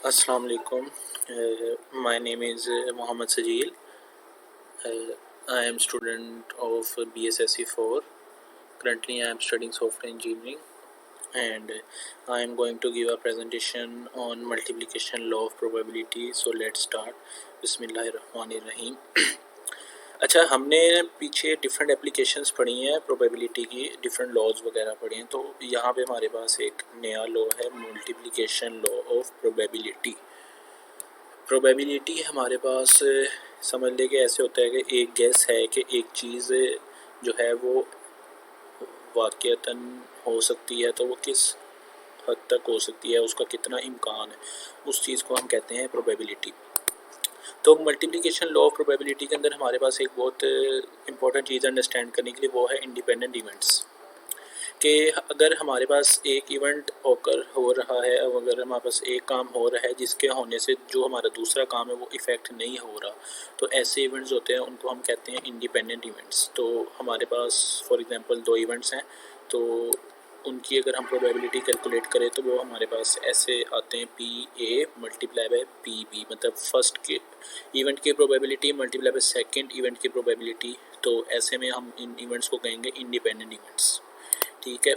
Assalamu alaikum. My name is Mohammed Sajil. I am student of BSSC 4. Currently, I am studying software engineering, and I am going to give a presentation on multiplication law of probability. So let's start. Bismillahirrahmanirrahim. अच्छा, हमने पीछे different applications पढ़ी हैं probability की, different laws वगैरह पढ़ी हैं। तो यहाँ पे हमारे पास एक नया लॉ है, multiplication law of probability. Probability हमारे पास समझ ले कि ऐसे होता है कि एक गेस है कि एक चीज़ जो है वो वाक़यतन हो सकती है, तो वो किस हद तक हो सकती है, उसका कितना इम्कान है, उस चीज़ को हम कहते हैं प्रोबेबिलिटी। तो मल्टीप्लिकेशन लॉ ऑफ प्रोबेबिलिटी के अंदर हमारे पास एक बहुत इंपॉर्टेंट चीज़ अंडरस्टैंड करने के लिए वो है इंडिपेंडेंट इवेंट्स। कि अगर हमारे पास एक इवेंट ओकर हो रहा है, अब अगर हमारे पास एक काम हो रहा है जिसके होने से जो हमारा दूसरा काम है वो इफ़ेक्ट नहीं हो रहा, तो ऐसे इवेंट्स होते हैं, उनको हम कहते हैं इंडिपेंडेंट इवेंट्स। तो हमारे पास फॉर एग्जांपल दो इवेंट्स हैं, तो उनकी अगर हम प्रोबेबिलिटी कैलकुलेट करें तो वो हमारे पास ऐसे आते हैं, P A multiply by P B, मतलब फर्स्ट के इवेंट की probability multiply by second event की प्रोबेबिलिटी। तो ऐसे में हम इन इवेंट्स को कहेंगे इंडिपेंडेंट इवेंट्स। ठीक है।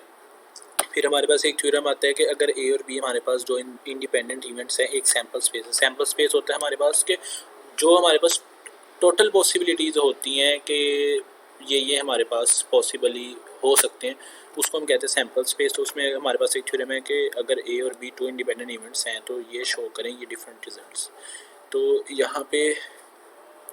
फिर हमारे पास एक थ्योरम आता है कि अगर ए और बी हमारे पास जो इंडिपेंडेंट इवेंट्स हैं, एक सैम्पल स्पेस है। सैम्पल स्पेस होता है हमारे पास के जो हमारे पास टोटल पॉसिबिलिटीज़ होती हैं कि ये हमारे पास पॉसिबली हो सकते हैं, उसको हम कहते हैं सैम्पल स्पेस। तो उसमें हमारे पास एक थ्योरम है कि अगर ए और बी टू इंडिपेंडेंट इवेंट्स हैं तो ये शो करें ये डिफरेंट रिजल्ट्स। तो यहाँ पे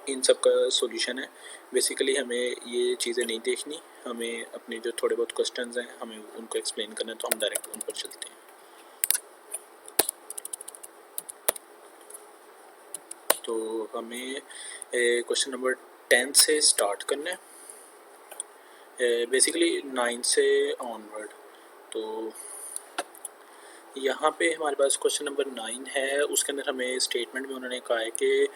इन सब का सॉल्यूशन है। बेसिकली हमें ये चीज़ें नहीं देखनी, हमें अपने जो थोड़े बहुत क्वेश्चंस हैं हमें उनको एक्सप्लेन करना है, तो हम डायरेक्ट उन पर चलते हैं। तो हमें क्वेश्चन नंबर 10 से स्टार्ट करना है, बेसिकली 9 से ऑनवर्ड। तो यहाँ पे हमारे पास क्वेश्चन नंबर 9 है, उसके अंदर हमें स्टेटमेंट में उन्होंने कहा है कि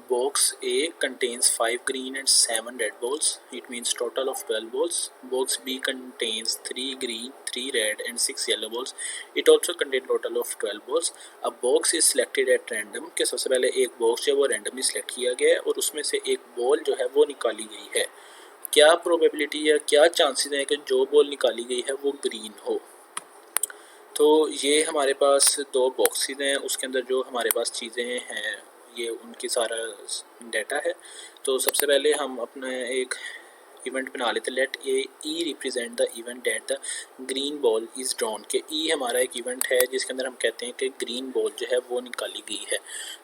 box A contains 5 green and 7 red balls, it means total of 12 balls. Box B contains 3 green 3 red and 6 yellow balls, it also contain total of 12 balls. अब box is selected at random, के सबसे पहले एक box जो है वो randomly select किया गया है और उसमें से एक बॉल जो है वो निकाली गई है। क्या प्रोबेबिलिटी या क्या चांसेस हैं कि जो बॉल निकाली गई है वो ग्रीन हो। तो ये हमारे पास दो बॉक्सेस हैं, उसके अंदर जो हमारे पास चीज़ें हैं ये उनकी सारा डाटा है। तो सबसे पहले हम अपना एक इवेंट बना लेते, let a E represent the event that the green ball is drawn. के ई हमारा एक इवेंट है जिसके अंदर हम कहते हैं कि ग्रीन बॉल जो है वो निकाली गई है।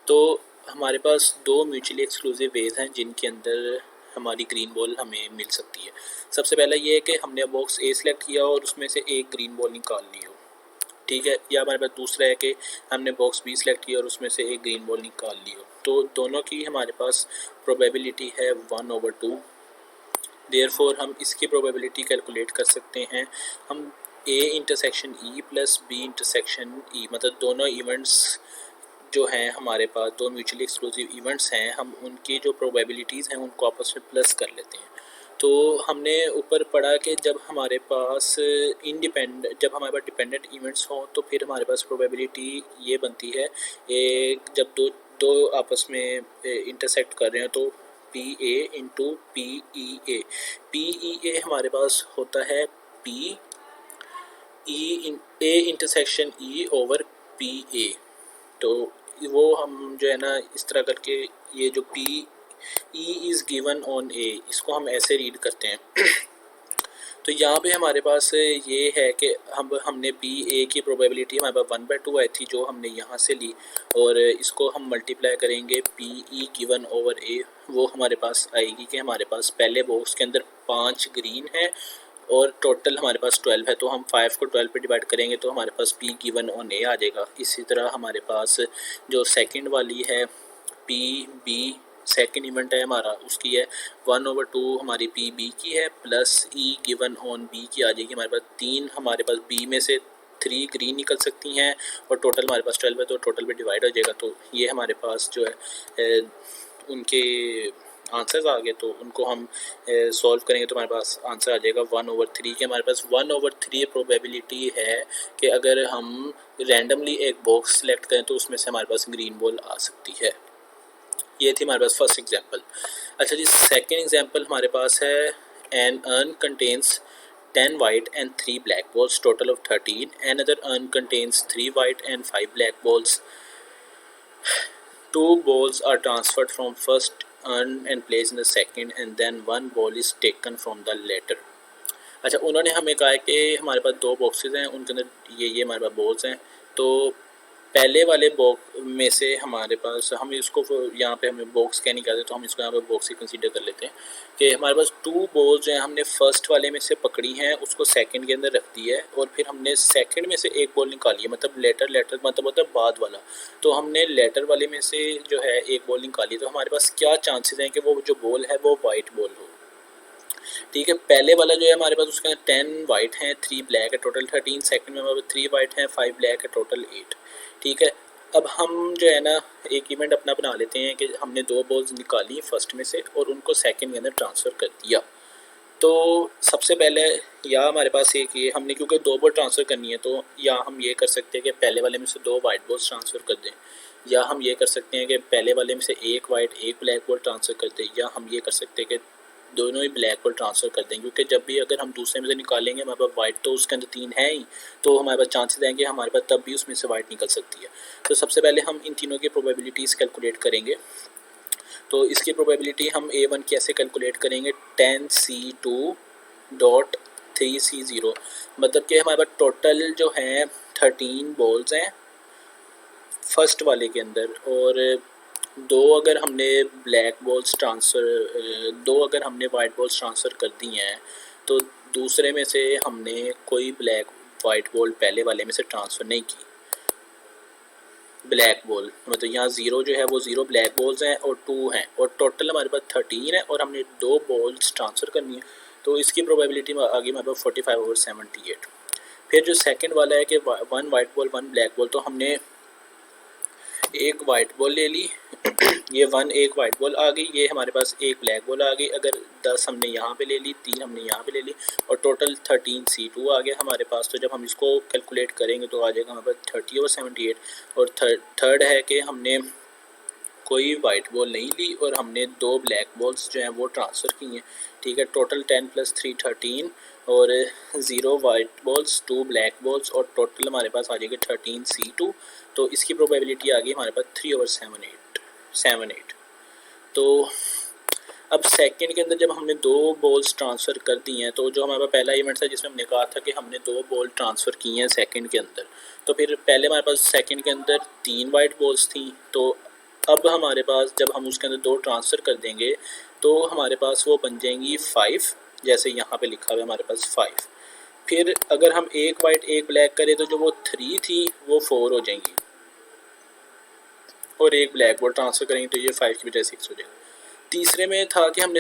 तो हमारे पास दो म्यूचुअली एक्सक्लूसिव वेज हैं जिनके अंदर हमारी ग्रीन बॉल हमें मिल सकती है। सबसे पहला ये है कि हमने बॉक्स ए सिलेक्ट किया और उसमें से एक ग्रीन बॉल निकाल ली हो, ठीक है। या हमारे पास दूसरा है कि हमने बॉक्स बी सिलेक्ट किया और उसमें से एक ग्रीन बॉल निकाल ली हो। तो दोनों की हमारे पास प्रोबेबिलिटी है 1/2। देयरफॉर हम इसकी प्रोबेबिलिटी कैलकुलेट कर सकते हैं। हम A intersection E plus B intersection E, मतलब दोनों इवेंट्स जो हैं हमारे पास, दो म्यूचुअली एक्सक्लूसिव इवेंट्स हैं, हम उनकी जो प्रोबेबिलिटीज़ हैं उनको आपस में प्लस कर लेते हैं। तो हमने ऊपर पढ़ा कि जब हमारे पास जब हमारे पास डिपेंडेंट इवेंट्स हों तो फिर हमारे पास प्रोबेबिलिटी ये बनती है, एक जब दो दो आपस में इंटरसेक्ट कर रहे हैं तो P A into P E A. P E A हमारे पास होता है P E A intersection E over P A. तो वो हम जो है ना इस तरह करके, ये जो P E is given on A, इसको हम ऐसे रीड करते हैं। तो यहाँ पे हमारे पास ये है कि हमने पी ए की प्रोबेबिलिटी हमारे पास 1/2 आई थी जो हमने यहाँ से ली, और इसको हम मल्टीप्लाई करेंगे पी ई गिवन ओवर ए, वो हमारे पास आएगी कि हमारे पास पहले बॉक्स के अंदर 5 ग्रीन है और टोटल हमारे पास 12 है। तो हम 5 को 12 पे डिवाइड करेंगे तो हमारे पास पी गिवन ऑन ए आ जाएगा। इसी तरह हमारे पास जो सेकंड वाली है पी बी, सेकंड इवेंट है हमारा, उसकी है 1/2 हमारी पी बी की है plus E given on B की आ जाएगी। हमारे पास 3, हमारे पास बी में से 3 ग्रीन निकल सकती हैं और टोटल हमारे पास 12 है तो टोटल पे डिवाइड हो जाएगा। तो ये हमारे पास जो है उनके आंसर्स आ गए, तो उनको हम सॉल्व करेंगे तो हमारे पास आंसर आ जाएगा 1/3 के। हमारे पास 1/3 प्रोबेबिलिटी है कि अगर हम रैंडमली एक बॉक्स सेलेक्ट करें तो उसमें से हमारे पास ग्रीन बॉल आ सकती है। ये थी हमारे पास फर्स्ट एग्जांपल। अच्छा जी, सेकंड एग्जांपल हमारे पास है an urn contains 10 white and 3 black balls, total of 13. Another urn contains 3 white and 5 black balls. 2 balls are transferred from first urn and placed in the second, and then 1 ball is taken from the latter. अच्छा, उन्होंने हमें कहा है कि हमारे पास 2 boxes हैं, उनके अंदर ये हमारे पास बॉल्स हैं। तो पहले वाले बॉक्स में से हमारे पास, हम इसको यहाँ पे हमें बॉक्स क्या नहीं कहते, तो हम इसको यहाँ पे बॉक्स ही कंसीडर कर लेते हैं कि हमारे पास 2 बॉल्स जो हैं हमने फर्स्ट वाले में से पकड़ी हैं, उसको सेकंड के अंदर रख दी है, और फिर हमने सेकंड में से एक बॉल निकाली है, मतलब लेटर मतलब होता है बाद वाला। तो हमने लेटर वाले में से जो है एक बॉल निकाली, तो हमारे पास क्या चांसेस हैं कि वो जो बॉल है वो वाइट बॉल हो। ठीक है, पहले वाला जो है हमारे पास उसके अंदर 10 वाइट हैं 3 ब्लैक है, टोटल 13। सेकंड में हमारे पास 3 वाइट हैं 5 ब्लैक है, टोटल 8। ठीक है, अब हम जो है ना एक इवेंट अपना बना लेते हैं कि हमने 2 बॉल्स निकाली फर्स्ट में से और उनको सेकंड के अंदर ट्रांसफ़र कर दिया। तो सबसे पहले या हमारे पास एक ये हमने, क्योंकि 2 बॉल ट्रांसफ़र करनी है, तो या हम ये कर सकते हैं कि पहले वाले में से 2 वाइट बॉल्स ट्रांसफ़र कर दें, या हम ये कर सकते हैं कि पहले वाले में से एक वाइट एक ब्लैक बॉल ट्रांसफ़र कर दें, या हम ये कर सकते हैं कि दोनों ही ब्लैक बॉल ट्रांसफ़र कर दें, क्योंकि जब भी अगर हम दूसरे में से निकालेंगे हमारे पास वाइट तो उसके अंदर 3 है ही, तो हमारे पास चांसेस हैं कि हमारे पास तब भी उसमें से वाइट निकल सकती है। तो सबसे पहले हम इन तीनों की प्रोबेबिलिटीज़ कैलकुलेट करेंगे। तो इसकी प्रोबेबिलिटी हम A1 कैसे कैलकुलेट करेंगे, 10C2.3C0, मतलब कि हमारे पास टोटल जो हैं 13 बॉल्स हैं फर्स्ट वाले के अंदर, और 2 अगर हमने ब्लैक बॉल्स ट्रांसफ़र 2 अगर हमने वाइट बॉल्स ट्रांसफ़र कर दी हैं, तो दूसरे में से हमने कोई ब्लैक वाइट बॉल पहले वाले में से ट्रांसफ़र नहीं की। ब्लैक बॉल मतलब यहाँ 0 जो है वो 0 ब्लैक बॉल्स हैं और 2 हैं, और टोटल हमारे पास 13 है, और हमने 2 बॉल्स ट्रांसफ़र करनी है, तो इसकी प्रोबेबिलिटी आ गई हमारे पास 45/78। फिर जो सेकंड वाला है कि 1 वाइट बॉल 1 ब्लैक बॉल, तो हमने एक वाइट बॉल ले ली ये 1 एक वाइट बॉल आ गई, ये हमारे पास एक ब्लैक बॉल आ गई, अगर 10 हमने यहाँ पे ले ली, 3 हमने यहाँ पे ले ली, और टोटल 13C2 आ गया हमारे पास। तो जब हम इसको कैलकुलेट करेंगे तो आ जाएगा हमारे पास 30/78। और थर्ड है कि हमने कोई वाइट बॉल नहीं ली और हमने 2 ब्लैक बॉल्स जो हैं वो ट्रांसफ़र की हैं। ठीक है, टोटल 10 + 3 13, और 0 वाइट बॉल्स 2 ब्लैक बॉल्स, और टोटल हमारे पास आ जाएगी 13C2। तो इसकी प्रोबेबिलिटी आ गई हमारे पास 3/78। तो अब सेकंड के अंदर जब हमने 2 बॉल्स ट्रांसफ़र कर दी हैं, तो जो हमारा पहला इवेंट था जिसमें हमने कहा था कि हमने 2 बॉल ट्रांसफ़र की हैं सेकंड के अंदर, तो फिर पहले हमारे पास सेकंड के अंदर 3 वाइट बॉल्स थी, तो अब हमारे पास जब हम उसके अंदर 2 ट्रांसफ़र कर देंगे तो हमारे पास वो बन जाएंगी 5, जैसे यहाँ पे लिखा हुआ है हमारे पास 5। फिर अगर हम एक वाइट एक ब्लैक करें तो जो वो 3 थी वो 4 हो जाएंगी, और एक ब्लैक बॉल ट्रांसफ़र करेंगे तो ये 5 की बजाय 6 हो जाएगा। तीसरे में था कि हमने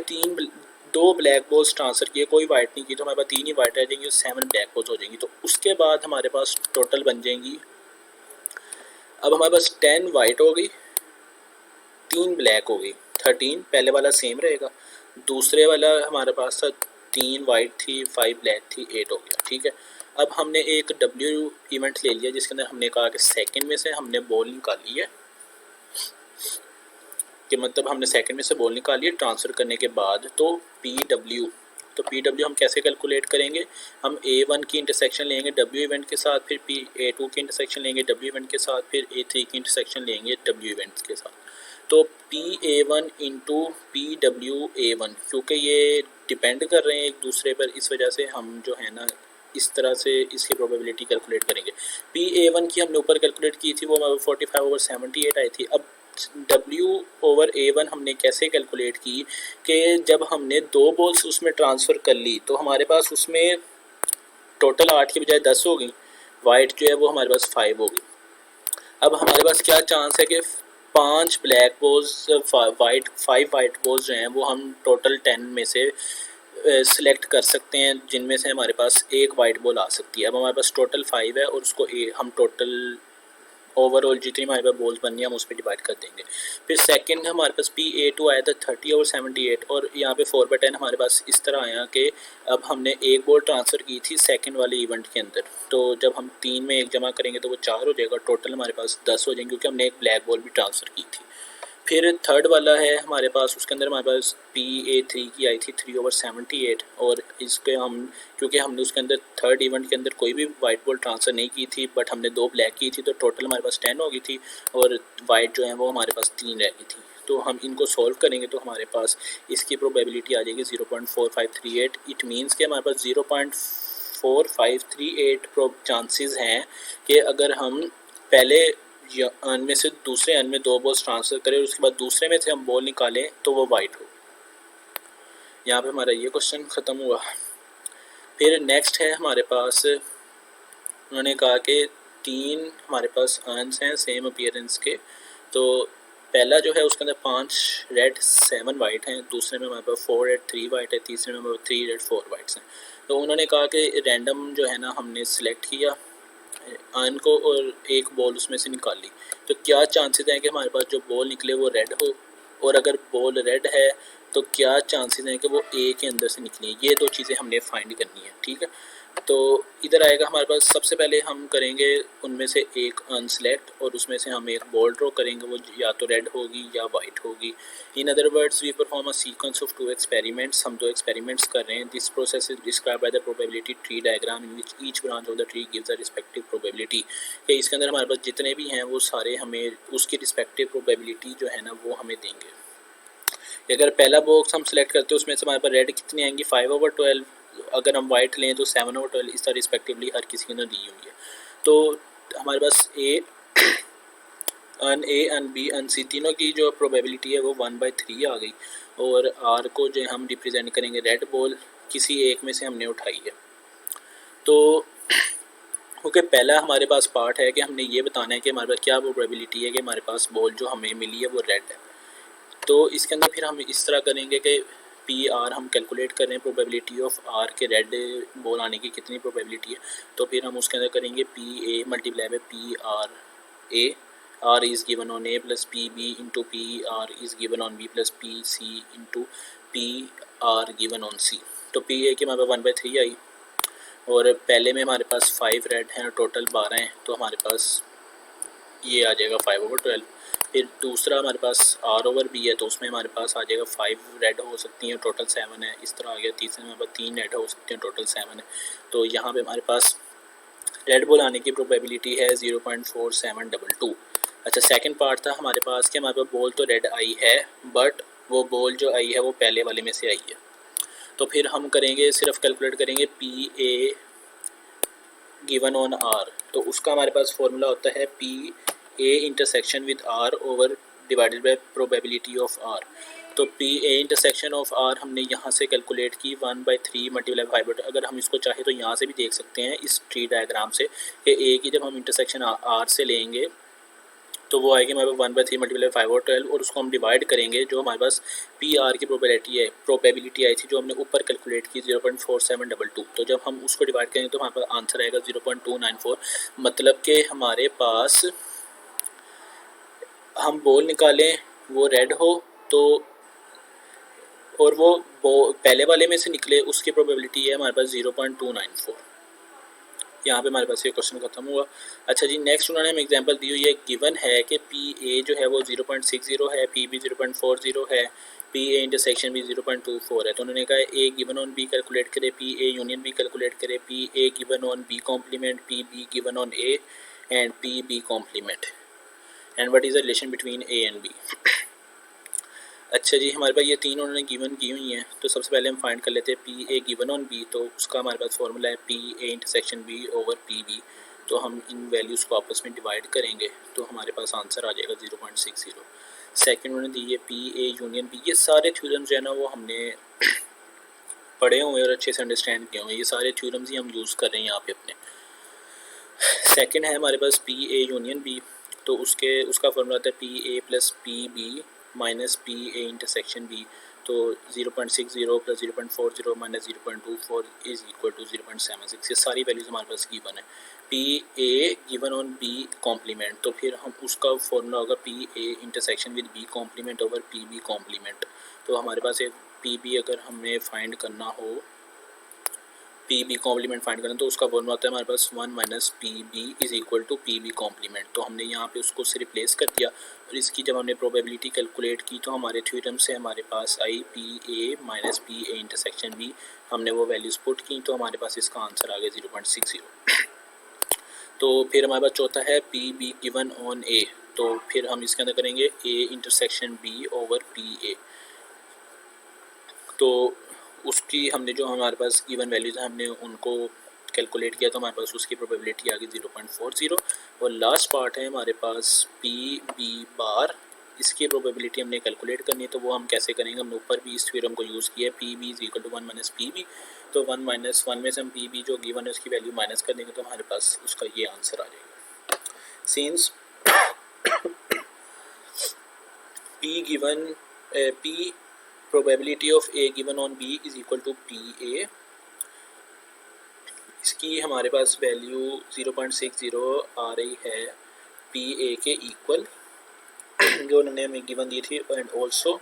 2 ब्लैक बॉल्स ट्रांसफ़र किए, कोई वाइट नहीं की, तो हमारे पास 3 ही वाइट रह जाएंगी और 7 ब्लैक बॉल्स हो जाएंगी। तो उसके बाद हमारे पास टोटल बन जाएंगी, अब हमारे पास 10 वाइट हो गई 3 ब्लैक हो गई, 13, पहले वाला सेम रहेगा, दूसरे वाला हमारे पास था 3 वाइट थी 5 ब्लैक थी 8 हो गया। ठीक है, अब हमने एक W इवेंट ले लिया जिसके अंदर हमने कहा कि सेकंड में से हमने बॉल निकाली है, कि मतलब हमने सेकंड में से बॉल निकाली है ट्रांसफ़र करने के बाद, तो PW हम कैसे कैलकुलेट करेंगे, हम A1 की इंटरसेक्शन लेंगे W इवेंट के साथ, फिर A2 की इंटरसेक्शन लेंगे W इवेंट के साथ, फिर A3 की इंटरसेक्शन लेंगे W इवेंट्स के साथ। तो PA1 इंटू PWA1, क्योंकि ये डिपेंड कर रहे हैं एक दूसरे पर, इस वजह से हम जो है ना इस तरह से इसकी प्रोबेबिलिटी कैलकुलेट करेंगे। PA1 की हमने ऊपर कैलकुलेट की थी, वो हमारे 45/78 आई थी। अब W/A1 हमने कैसे कैलकुलेट की कि जब हमने 2 बॉल्स उसमें ट्रांसफ़र कर ली तो हमारे पास उसमें टोटल 8 की बजाय 10 हो गई, वाइट जो है वो हमारे पास 5 हो गई। अब हमारे पास क्या चांस है कि 5 ब्लैक बॉल्स 5 वाइट बॉल्स जो हैं वो हम टोटल 10 में से सिलेक्ट कर सकते हैं, जिनमें से हमारे पास एक वाइट बॉल आ सकती है। अब हमारे पास टोटल 5 है और उसको हम टोटल ओवरऑल जितनी हमारे पास बॉल्स बननी है हम उस पर डिवाइड कर देंगे। फिर सेकंड हमारे पास P A2 आया था 30 और 78 और यहाँ पे 4/10 हमारे पास इस तरह आया कि अब हमने एक बॉल ट्रांसफ़र की थी सेकंड वाले इवेंट के अंदर, तो जब हम 3 में 1 जमा करेंगे तो वो 4 हो जाएगा, टोटल हमारे पास 10 हो जाएंगे क्योंकि हमने एक ब्लैक बॉल भी ट्रांसफ़र की थी। फिर थर्ड वाला है हमारे पास, उसके अंदर हमारे पास PA3 की आई थी 3/78 और इसके हम क्योंकि हमने उसके अंदर थर्ड इवेंट के अंदर कोई भी वाइट बॉल ट्रांसफ़र नहीं की थी बट हमने 2 ब्लैक की थी, तो टोटल हमारे पास 10 हो गई थी और वाइट जो है वो हमारे पास 3 रह गई थी। तो हम इनको सॉल्व करेंगे तो हमारे पास इसकी प्रोबेबिलिटी आ जाएगी 0.4538। इट मीन्स कि हमारे पास 0.4538 चांसेस हैं कि अगर हम पहले अन में से दूसरे अन में 2 बॉल्स ट्रांसफ़र करें और उसके बाद दूसरे में से हम बॉल निकालें तो वो वाइट हो। यहाँ पे हमारा ये क्वेश्चन ख़त्म हुआ। फिर नेक्स्ट है हमारे पास, उन्होंने कहा कि 3 हमारे पास अर्न्स हैं सेम अपीयरेंस के, तो पहला जो है उसके अंदर 5 रेड 7 वाइट हैं, दूसरे में हमारे पास 4 रेड 3 वाइट है, तीसरे में हमारे पास 3 रेड 4 वाइट्स हैं। तो उन्होंने कहा कि रैंडम जो है ना हमने सिलेक्ट किया अर्न को और एक बॉल उसमें से निकाली, तो क्या चांसेस हैं कि हमारे पास जो बॉल निकले वो रेड हो, और अगर बॉल रेड है तो क्या चांसेस हैं कि वो ए के अंदर से निकली। ये 2 चीज़ें हमने फाइंड करनी है, ठीक है। तो इधर आएगा हमारे पास, सबसे पहले हम करेंगे उनमें से एक अनसेलेक्ट और उसमें से हम एक बॉल ड्रॉ करेंगे, वो या तो रेड होगी या वाइट होगी। In other words we perform a sequence of 2 experiments, हम 2 एक्सपेरिमेंट्स कर रहे हैं। This process is describe by the probability tree diagram in which each branch of the tree gives a respective probability. कि इसके अंदर हमारे पास जितने भी हैं वो सारे हमें उसकी रिस्पेक्टिव प्रोबेबिलिटी जो है ना वो हमें देंगे। अगर पहला बॉक्स हम सेलेक्ट करते हैं उसमें से हमारे पास रेड कितनी आएंगी 5/12, अगर हम वाइट लें तो 7/12, इस तरह रिस्पेक्टिवली हर किसी के अंदर दी हुई है। तो हमारे पास ए अन बी अन सी तीनों की जो प्रोबेबिलिटी है वो 1/3 आ गई, और आर को जो हम रिप्रेजेंट करेंगे रेड बॉल किसी एक में से हमने उठाई है। तो क्योंकि पहला हमारे पास पार्ट है कि हमने ये बताना है कि हमारे पास क्या प्रोबेबिलिटी है कि हमारे पास बॉल जो हमें मिली है वो रेड है। तो इसके अंदर फिर हम इस तरह करेंगे कि पी आर हम कैलकुलेट कर रहे हैं प्रोबेबिलिटी ऑफ आर के रेड बॉल आने की कितनी प्रोबेबिलिटी है, तो फिर हम उसके अंदर करेंगे P A multiply by P R A, R is given on A plus P B into P R is given on B plus P C into P R given on C. तो P ए की हमारे पास 1/3 आई, और पहले में हमारे पास 5 red हैं और total 12 हैं, तो हमारे पास ये आ जाएगा 5/12। फिर दूसरा हमारे पास R/B है, तो उसमें हमारे पास आ जाएगा 5 रेड हो सकती हैं, टोटल 7 है, इस तरह आ गया। तीसरे में हमारे पास 3 रेड हो सकती हैं, टोटल 7 है। तो यहाँ पे हमारे पास रेड बॉल आने की प्रोबेबिलिटी है 0.4722। अच्छा, सेकंड पार्ट था हमारे पास कि हमारे पास बॉल तो रेड आई है बट वो बॉल जो आई है वो पहले वाले में से आई है। तो फिर हम करेंगे सिर्फ कैलकुलेट करेंगे P A given on R, तो उसका हमारे पास फॉर्मूला होता है P A intersection with R over divided by probability of R. तो P A intersection of R हमने यहाँ से कैलकुलेट की 1/3 मल्टीप्लाई 5। अगर हम इसको चाहे तो यहाँ से भी देख सकते हैं इस ट्री डायग्राम से कि ए की जब हम इंटरसेक्शन आर से लेंगे तो वो आएगी हमारे पास 1/3 मल्टीप्लाई 5/12, और उसको हम डिवाइड करेंगे जो हमारे पास पी आर की प्रोबेबिलिटी आई थी जो हमने ऊपर कैलकुलेट की 0.4722। तो जब हम उसको डिवाइड करेंगे तो हमारे पास आंसर आएगा 0.294। मतलब कि हमारे पास हम बॉल निकालें वो रेड हो तो, और वो पहले वाले में से निकले उसकी प्रोबेबिलिटी है हमारे पास 0.294। यहाँ पे हमारे पास ये क्वेश्चन खत्म हुआ। अच्छा जी, नेक्स्ट उन्होंने हमें एग्जांपल दी हुई है, गिवन है कि पी ए जो है वो 0.60 है, पी बी 0.40 है, पी ए इंटरसेक्शन भी 0.24 है। तो उन्होंने कहा A given on B calculate करे, P A union B calculate करे, P A given on B complement, P B given on A and P B complement, and what is the relation between A and B. अच्छा जी, हमारे पास ये तीन उन्होंने given की हुई हैं, तो सबसे पहले हम फाइंड कर लेते हैं P A given on B. तो उसका हमारे पास फॉर्मूला है P A intersection B over P B. तो हम इन वैल्यूज़ को आपस में डिवाइड करेंगे तो हमारे पास आंसर आ जाएगा 0.60। सेकंड उन्होंने दी है पी ए यूनियन बी। ये सारे थ्योरम्स जो है ना वो हमने पढ़े हुए और अच्छे से अंडरस्टैंड किए हुए, ये सारे थ्योरम्स ही हम यूज़ कर रहे हैं यहाँ पे अपने। सेकंड है हमारे पास पी ए यूनियन बी, तो उसका फॉर्मूला आता है P A plus P B minus P A intersection B. तो 0.60 plus 0.40 minus 0.24 is equal to 0.76। ये सारी वैल्यूज़ हमारे पास गिवन है। P A given on B complement, तो फिर हम उसका फॉर्मूला होगा P A intersection with B complement over P B complement. तो हमारे पास एक पी बी अगर हमें फाइंड करना हो, पी बी कॉम्प्लीमेंट फाइंड करना, तो उसका फॉर्मूला आता है हमारे पास 1 minus P B is equal to P B complement. तो हमने यहाँ पे उसको से रिप्लेस कर दिया और इसकी जब हमने प्रोबेबिलिटी कैलकुलेट की तो हमारे थ्योरम से हमारे पास आई P A minus P A intersection B. हमने वो वैल्यूज़ पुट की तो हमारे पास इसका आंसर आ गया 0.60। तो फिर हमारे पास चौथा है P B given on A, तो फिर हम इसके अंदर करेंगे A intersection B over P A. तो उसकी हमने जो हमारे पास गिवन वैल्यूज़ हैं हमने उनको कैलकुलेट किया तो हमारे पास उसकी प्रोबेबिलिटी आ गई 0.40। और लास्ट पार्ट है हमारे पास पी बी बार, इसकी प्रोबेबिलिटी हमने कैलकुलेट करनी है। तो वो हम कैसे करेंगे, हमने ऊपर भी इस थ्योरम को यूज़ किया है, P B is equal to 1 minus P B. तो 1 माइनस 1 में से हम पी बी जो गिवन है उसकी वैल्यू माइनस कर देंगे तो हमारे पास उसका ये आंसर आ जाएगा। Since P given P probability of A given on B is equal to PA, इसकी हमारे पास वैल्यू 0.60 आ रही है PA के इक्वल जो उन्होंने हमें गिवन दी थी। एंड ऑल्सो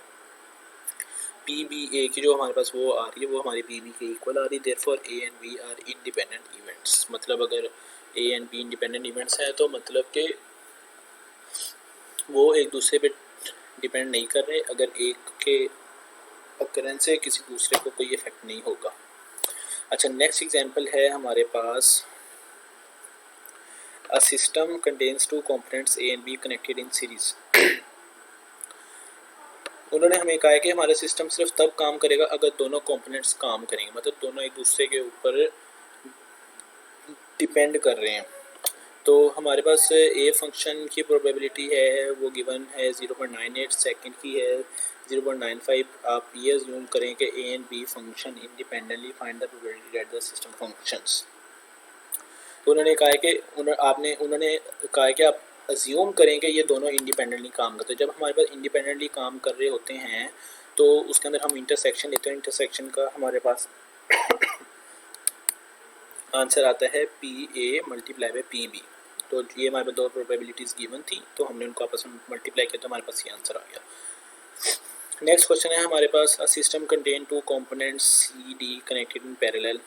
PBA की जो हमारे पास वो आ रही है वो हमारी PB के इक्वल आ रही है। Therefore A and B are independent events, मतलब अगर A and B independent events हैं तो मतलब कि वो एक दूसरे पे डिपेंड नहीं कर रहे, अगर एक के ऑकरेंस से किसी दूसरे को कोई इफेक्ट नहीं होगा। अच्छा, नेक्स्ट एग्जांपल है हमारे पास a system contains two components A and B connected in series. उन्होंने हमें कहा है कि हमारा सिस्टम सिर्फ तब काम करेगा अगर दोनों कंपोनेंट्स काम करेंगे, मतलब दोनों एक दूसरे के ऊपर डिपेंड कर रहे हैं। तो हमारे पास ए फंक्शन की प्रोबेबिलिटी है वो गिवन है 0.98, सेकंड की है 0.95। आप ये अज्यूम करें कि A and B function independently find the probability that the system functions. तो उन्होंने कहा है कि उन्होंने कहा है कि आप अज्यूम करें कि ये दोनों इंडिपेंडेंटली काम करते हैं। जब हमारे पास इंडिपेंडेंटली काम कर रहे होते हैं तो उसके अंदर हम इंटरसेक्शन लेते हैं, इंटरसेक्शन का हमारे पास आंसर आता है P A multiply by P B. तो ये हमारे पास दो प्रोबेबिलिटीज़ गिवन थी तो हमने उनको आपस में मल्टीप्लाई किया तो हमारे पास ये आंसर आ गया। नेक्स्ट क्वेश्चन है हमारे पास a system contain two components C D connected in parallel.